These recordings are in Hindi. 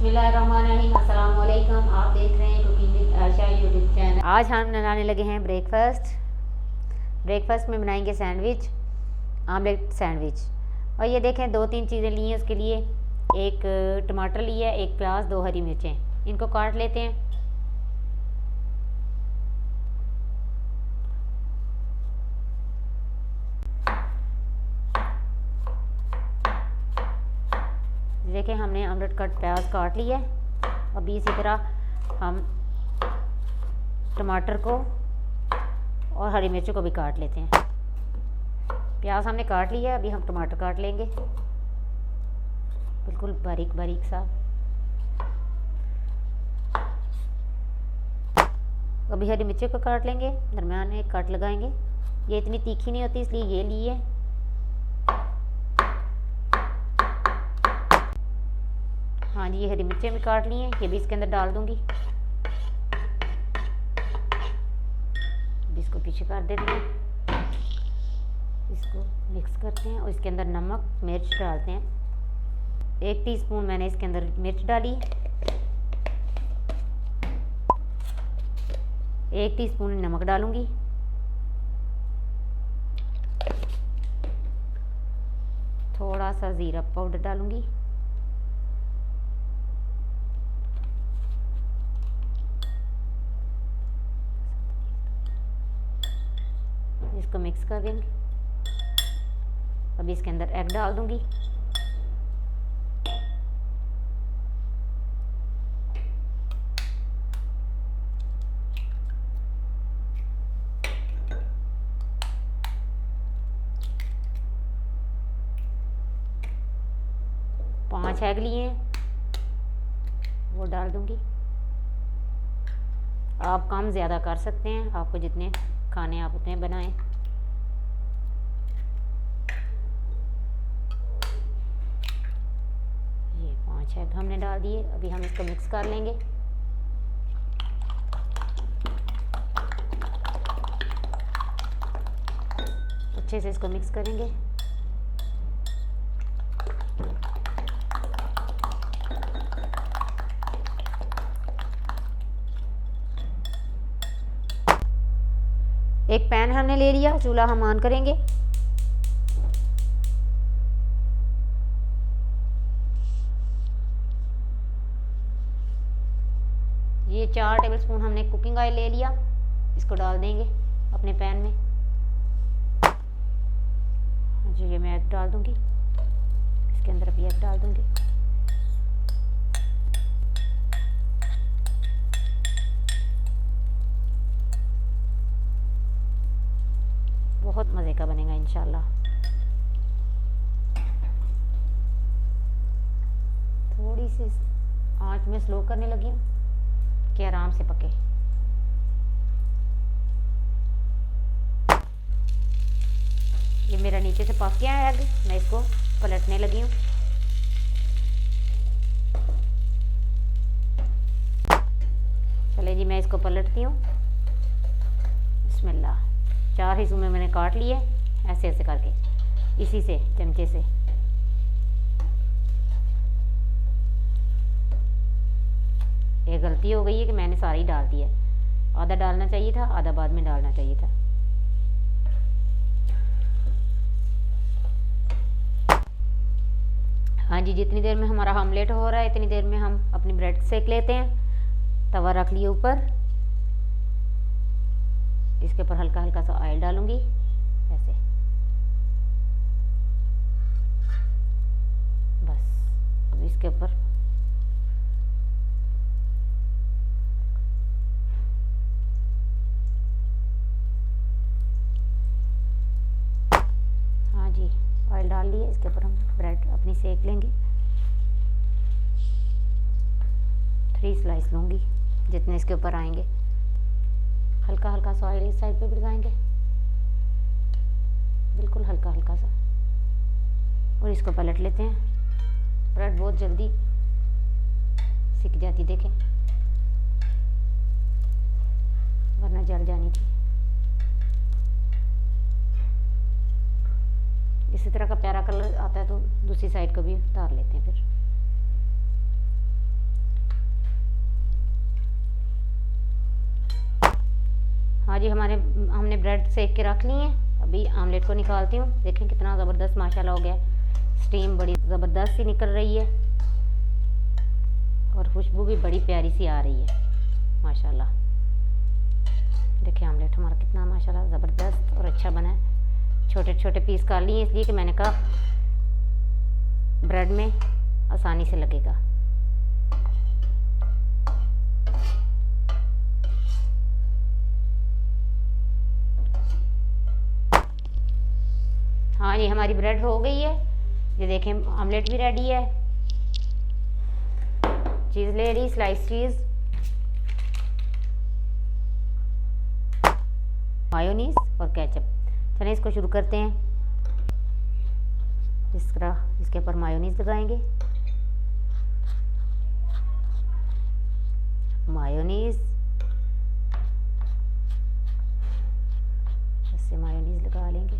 बिस्मिल्लाहिर्रहमानिर्रहीम। अस्सलाम वालेकुम। आप देख रहे हैं cooking with Ayesha YouTube channel. आज हम बनाने लगे हैं ब्रेकफास्ट में बनाएंगे सैंडविच, आमलेट सैंडविच। और ये देखें, 2-3 चीज़ें ली हैं उसके लिए। एक टमाटर लिया है, एक प्याज, 2 हरी मिर्चें। इनको काट लेते हैं। देखें, हमने आमलेट कट प्याज काट लिया है। अभी इसी तरह हम टमाटर को और हरी मिर्चों को भी काट लेते हैं। प्याज हमने काट लिया है, अभी हम टमाटर काट लेंगे बिल्कुल बारीक बारीक सा। अभी हरी मिर्चों को काट लेंगे, दरमियान में कट लगाएंगे। ये इतनी तीखी नहीं होती, इसलिए ये ली है। हाँ जी, ये हरी मिर्चें भी काट ली हैं, ये भी इसके अंदर डाल दूंगी। इसको पीछे कर देते हैं, इसको मिक्स करते हैं और इसके अंदर नमक मिर्च डालते हैं। 1 टीस्पून मैंने इसके अंदर मिर्च डाली, 1 टीस्पून नमक डालूंगी, थोड़ा सा ज़ीरा पाउडर डालूंगी, इसको मिक्स कर देंगे। अभी इसके अंदर एग डाल दूंगी। पाँच एग लिए हैं, वो डाल दूंगी। आप कम ज़्यादा कर सकते हैं, आपको जितने खाने आप उतने बनाएं। ये 5 एग हमने डाल दिए। अभी हम इसको मिक्स कर लेंगे। अच्छे से इसको मिक्स करेंगे। एक पैन हमने ले लिया, चूल्हा हम ऑन करेंगे। ये 4 टेबलस्पून हमने कुकिंग ऑयल ले लिया, इसको डाल देंगे अपने पैन में। जी, ये मैं एग डाल दूंगी, इसके अंदर भी एग डाल दूंगी। बहुत मज़े का बनेगा इंशाल्लाह। थोड़ी सी आंच में स्लो करने लगी हूँ कि आराम से पके। ये मेरा नीचे से पक गया है एग, मैं इसको पलटने लगी हूँ। चले जी, मैं इसको पलटती हूँ। बिस्मिल्लाह। 4 हिस्सों में मैंने काट लिए, ऐसे ऐसे करके, इसी से चमचे से। ये गलती हो गई है कि मैंने सारी डाल दी है। आधा डालना चाहिए था, आधा बाद में डालना चाहिए था। हाँ जी, जितनी देर में हमारा ऑमलेट हो रहा है इतनी देर में हम अपनी ब्रेड सेक लेते हैं। तवा रख लिए ऊपर, इसके ऊपर हल्का हल्का सा ऑयल डालूंगी ऐसे। बस अब इसके ऊपर हाँ जी, ऑयल डाल लिए। इसके ऊपर हम ब्रेड अपनी सेक लेंगे। 3 स्लाइस लूँगी, जितने इसके ऊपर आएंगे। हल्का हल्का सा ऑयल इस साइड पे भी लगाएंगे, बिल्कुल हल्का हल्का सा, और इसको पलट लेते हैं। ब्रेड बहुत जल्दी सिक जाती, देखें, वरना जल जानी थी। इसी तरह का प्यारा कलर आता है तो दूसरी साइड को भी उतार लेते हैं। फिर जी हमने ब्रेड सेक के रख ली है। अभी आमलेट को निकालती हूँ। देखें कितना ज़बरदस्त माशाल्लाह हो गया, स्टीम बड़ी ज़बरदस्त सी निकल रही है और खुशबू भी बड़ी प्यारी सी आ रही है माशाल्लाह। देखिए आमलेट हमारा कितना माशाल्लाह ज़बरदस्त और अच्छा बना है। छोटे छोटे पीस काट लिए इसलिए कि मैंने कहा ब्रेड में आसानी से लगेगा। हाँ जी हमारी ब्रेड हो गई है। ये देखें आमलेट भी रेडी है। चीज़ ले ली, स्लाइस चीज़, मायोनीज और केचप। चलिए इसको शुरू करते हैं। इस तरह इसके ऊपर मायोनीज लगाएंगे, मायोनीज, ऐसे मायोनीज लगा लेंगे।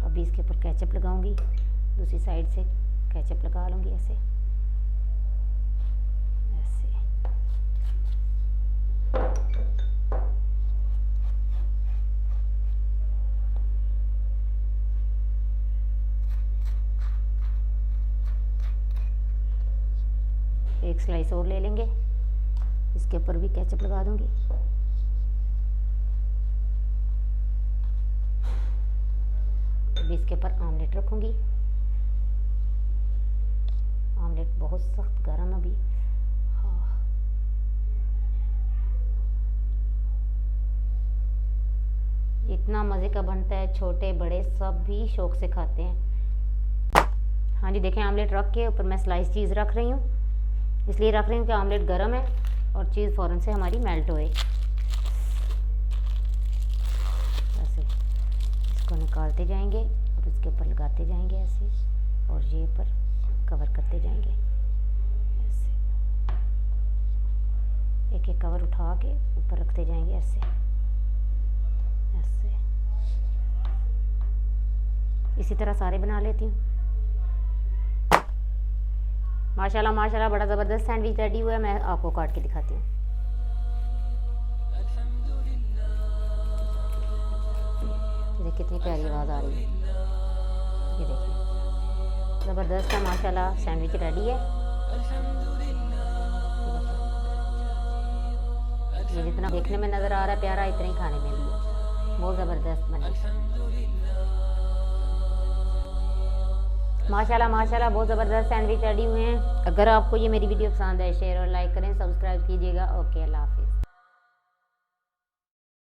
अभी इसके ऊपर केचप लगाऊंगी, दूसरी साइड से केचप लगा लूँगी ऐसे ऐसे। एक स्लाइस और ले लेंगे, इसके ऊपर भी केचप लगा दूंगी। अभी इसके ऊपर आमलेट रखूंगी। आमलेट बहुत सख्त गर्म अभी। हाँ। इतना मज़े का बनता है, छोटे बड़े सब भी शौक से खाते हैं। हाँ जी देखें आमलेट रख के ऊपर मैं स्लाइस चीज़ रख रही हूँ। इसलिए रख रही हूँ कि आमलेट गर्म है और चीज़ फ़ौरन से हमारी मेल्ट होए। ऐसे इसको निकालते जाएंगे और इसके ऊपर लगाते जाएंगे ऐसे, और ये ऊपर कवर करते जाएंगे ऐसे। एक एक कवर उठा के ऊपर रखते जाएंगे ऐसे ऐसे। इसी तरह सारे बना लेती हूँ। माशाल्लाह माशाल्लाह बड़ा ज़बरदस्त सैंडविच रेडी हुआ है। मैं आपको काट के दिखाती हूँ। ये कितनी प्यारी आवाज़ आ रही है। ये देखिए ज़बरदस्त है माशाल्लाह सैंडविच रेडी है। ये जितना देखने में नज़र आ रहा है प्यारा, इतना ही खाने में भी है। बहुत ज़बरदस्त बने माशाल्लाह माशाल्लाह, बहुत ज़बरदस्त सैंडविच रेडी हुए हैं। अगर आपको ये मेरी वीडियो पसंद है शेयर और लाइक करें, सब्सक्राइब कीजिएगा। ओके अल्लाह हाफ़िज़।